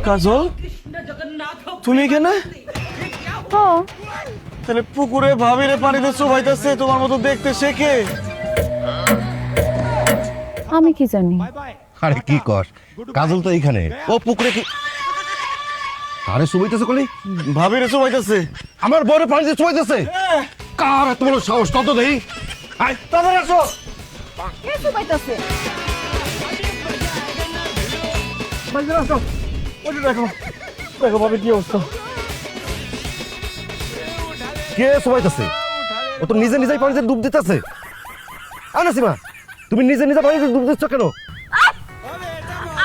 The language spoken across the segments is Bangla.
কাজল তুমি এখানে? তাহলে পুকুরে ভাবিরে পানিতে চুবাইতেছে তোমার মতো দেখতে শেখে? আমি কি জানি? আরে কি কর, কাজল তো এইখানে, ও পুকুরে কি আরে চুবাইতেছে কলি? ভাবিরে চুবাইতেছে। আমার বড় পানিতে চুবাইতেছে? কার এত বড় সাহস? তত দেই, আয় তাড়াতাড়ি আসো। কে চুবাইতাছে? দেখো দেখো ভাবি কি অবস্থা। কে চুবাইতেছে? ও তো নিজে নিজেই পানিতে ডুব দিতেছে। আনা সীমা, তুমি নিজে নিজে পানিতে ডুব দিচ্ছ কেন?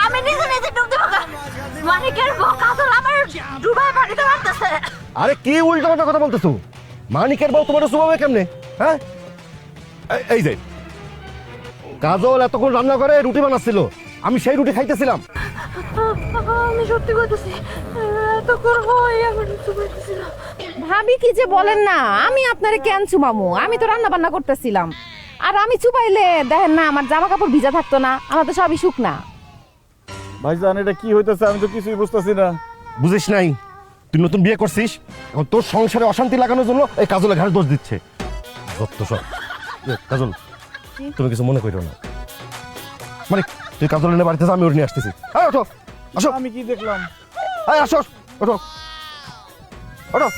আমি নিজে নিজে ডুব দেব না। মানিকের বউ কাজল আমার ডুবায় পানিতে মারতেছে। আরে কি উল্টাপাল্টা কথা বলতেছো? মানিকের বউ তোমার চুবাবে কেমনে? হ্যাঁ, এই যে কাজল এতক্ষণ রান্না করে রুটি বানাচ্ছিল, আমি সেই রুটি খাইতেছিলাম। আমি সত্যি কইতেছি, এত করব আমার চুবাইতেছিল। ভাবি কি যে বলেন না, আমি আপনারে কেন চুমামু? আমি তো রান্না বান্না করতেছিলাম। আর আমি চুপাইলে দেখেন না আমার জামা কাপড় ভিজা থাকতো না, আমার তো সবই শুকনা। ভাইজান এটা কি হইতেছে? আমি তো কিছুই বুঝতেছি না। বুঝিস নাই? তুই নতুন বিয়ে করছিস, এখন তোর সংসারে অশান্তি লাগানোর জন্য এই কাজলের ঘাড়ে দোষ দিচ্ছে। যত সব। কাজল, তুমি কিছু মনে করো না। মানে তুই কাজল এনে বাড়িতে যা, আমি ওর নিয়ে আসতেছি। আয় ওঠো, আসো। আমি কি দেখলাম? আয় আসো, ওঠো ওঠো।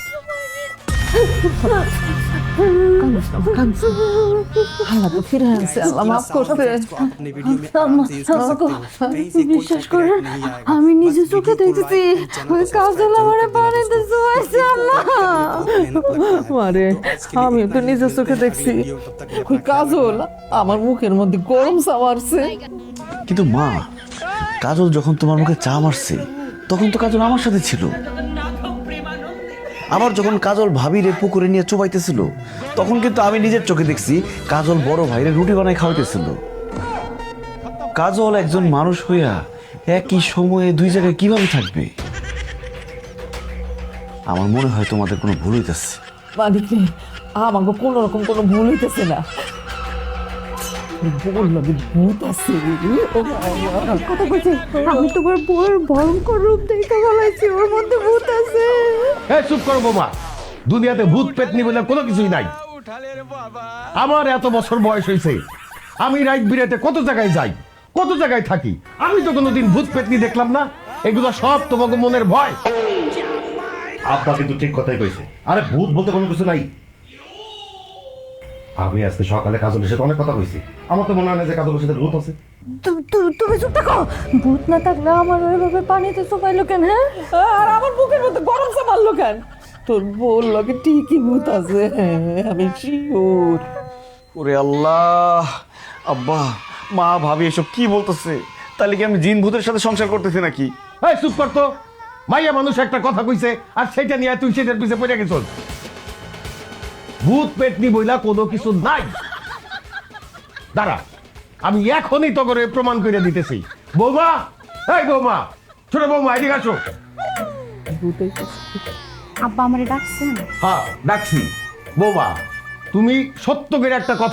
আল্লাহ তো ফিরে আসছে, আল্লাহ মাফ করতে। বিশ্বাস করেন, আমি নিজে চোখে দেখতেছি ওই কাজল আমারে পানিতে চুবাইছে। আল্লাহ মারে, আমি তো নিজের চোখে দেখছি ওই কাজল আমার মুখের মধ্যে গরম চা মারছে। কিন্তু মা, কাজল যখন তোমার মুখে চা মারছে তখন তো কাজল আমার সাথে ছিল। আবার যখন কাজল ভাবিরে পুকুরে নিয়ে চুবাইতেছিল তখন কিন্তু আমি নিজের চোখে দেখছি কাজল বড় ভাইরে রুটি বানাই খাওয়াইতেছিল। কাজল একজন মানুষ হইয়া একই সময়ে দুই জায়গায় কিভাবে থাকবে? আমার মনে হয় তোমাদের কোনো ভুল হইতেছে। মালিক রে, আমাকে কোনো রকম কোনো ভুল হইতেছে না। বললাম ভূত আছে। কথা বলছি, আমি তোমার বউয়ের ভয়ঙ্কর রূপ দেখে বলাইছি ওর মধ্যে ভূত আছে। এই চুপ করো বাবা, দুনিয়াতে ভূত পেতনি বলে কোনো কিছুই নাই। আমার এত বছর বয়স হয়েছে, আমি রাত বিরাতে কত জায়গায় যাই, কত জায়গায় থাকি, আমি তো কোনোদিন ভূত পেতনি দেখলাম না। এগুলো সব তোমাকে মনের ভয়। আব্বা কিন্তু ঠিক কথাই কইছে, আরে ভূত বলতে কোনো কিছু নাই। আমি আজকে সকালে কাজলের সাথে অনেক কথা কইছি, আমার তো মনে হয় না যে কাজলের সাথে ভূত আছে। তুমি চুপ থাকো। ভূত না থাকলে আমার ওইভাবে পানিতে চুবাইলো কেন? হ্যাঁ, আর আমার বুকের মধ্যে গরম চা মারলো কেন? তোর বল লাগে ঠিকই ভূত আছে, আমি শিওর। ওরে আল্লাহ, আব্বা মা ভাবি এসব কি বলতেছে? তাহলে কি আমি জিন ভূতের সাথে সংসার করতেছি নাকি? এই চুপ করতো, মাইয়া মানুষ একটা কথা কইছে আর সেটা নিয়ে তুই সেটার পিছে পড়ে গেছ। ভূত পেতনি বইলা কোনো কিছু নাই। দাঁড়া, আমি এখনই তো করে প্রমাণ করে দিতেছি। বৌমা, এই বৌমা, ছোট বৌমা এদিকে আসো। আব্বা আমারে ডাকছেন? হ্যাঁ ডাকছি। বৌমা, তুমি সত্য করে একটা কথা